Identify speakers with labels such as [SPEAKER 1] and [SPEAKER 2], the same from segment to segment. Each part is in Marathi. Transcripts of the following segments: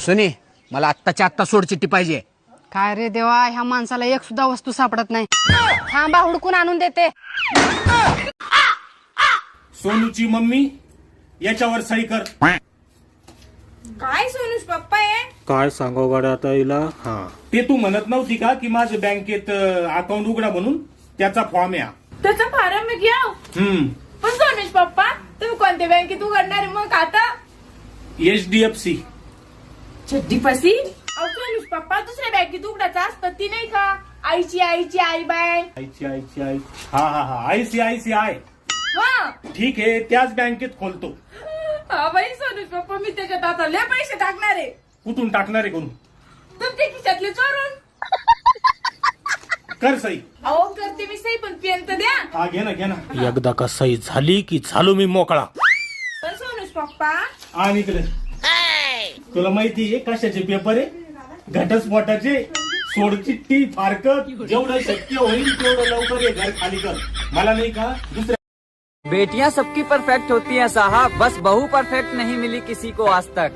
[SPEAKER 1] सुनी, मला आत्ताच्या आत्ता सोडचिट्टी पाहिजे.
[SPEAKER 2] काय रे देवा, ह्या माणसाला एक सुद्धा वस्तू सापडत नाही. थांबा, हुडकून आणून देते.
[SPEAKER 3] सोनूची मम्मी याच्यावर सही कर.
[SPEAKER 4] काय सोनूश पप्पा आहे?
[SPEAKER 5] काय सांगाव गाड्या आता हिला. हा,
[SPEAKER 3] ते तू म्हणत नव्हती का की माझं बँकेत अकाउंट उघडा म्हणून त्याचा फॉर्म या.
[SPEAKER 4] त्याचा फारम मी घ्या. पण सोनूश पप्पा, तुम्ही कोणत्या बँकेत उघडणार आहे मग आता?
[SPEAKER 3] HDFC.
[SPEAKER 4] चड्डीपासी? अहो सोनूश पप्पा, दुसऱ्या बँकेत उघडायचं असतं ती नाही का? ICICI bank.
[SPEAKER 3] ICICI. हा ICICI.
[SPEAKER 4] हा
[SPEAKER 3] ठीक आहे, त्याच बँकेत खोलतो.
[SPEAKER 4] हा बाई सोनूश पप्पा, मी त्याच्यात आता लय पैसे टाकणार आहे.
[SPEAKER 3] कुठून टाकणार आहे कोण?
[SPEAKER 4] तुमच्या खिशातले चोरून.
[SPEAKER 3] कर सही.
[SPEAKER 4] अहो करते मी सही, पण पेन तर द्या.
[SPEAKER 3] हा घे ना.
[SPEAKER 5] एकदा का सही झाली की झालो मी मोकळा.
[SPEAKER 4] पण सोनूश पप्पा,
[SPEAKER 3] आणि इकडे तुला माहिती आहे कशाचे पेपर आहे? घटस्फोटाचे. सोडचिट्टी फारकत. जेवढं शक्य होईल तेवढं लवकर हे घर खाली कर. मला नाही का दुसऱ्या.
[SPEAKER 6] बेटियां सबकी परफेक्ट होती हैं साहब, बस बहू परफेक्ट नहीं मिली किसी को आज तक.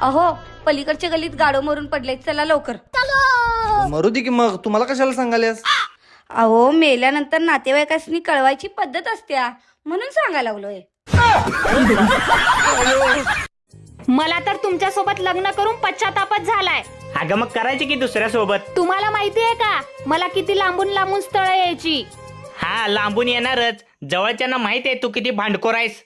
[SPEAKER 7] अहो, पलीकडच्या गलीत गाडो मरून पडले, चला लवकर.
[SPEAKER 8] मरू दे की मग, तुम्हाला कशाला सांगाल्यास?
[SPEAKER 7] अहो, मेल्यानंतर नातेवाईकांनी कळवायची पद्धत असत्या, म्हणून सांगायला लागलोय.
[SPEAKER 9] मला तर तुमच्या सोबत लग्न करून पश्चातापच झालाय.
[SPEAKER 10] अगं मग करायची की दुसऱ्या सोबत.
[SPEAKER 9] तुम्हाला माहितीये का मला किती लांबून लांबून स्थळ यायची.
[SPEAKER 10] हा, लांबून येणारच. जवळच्यांना माहित आहे तू किती भांडखोर आहेस.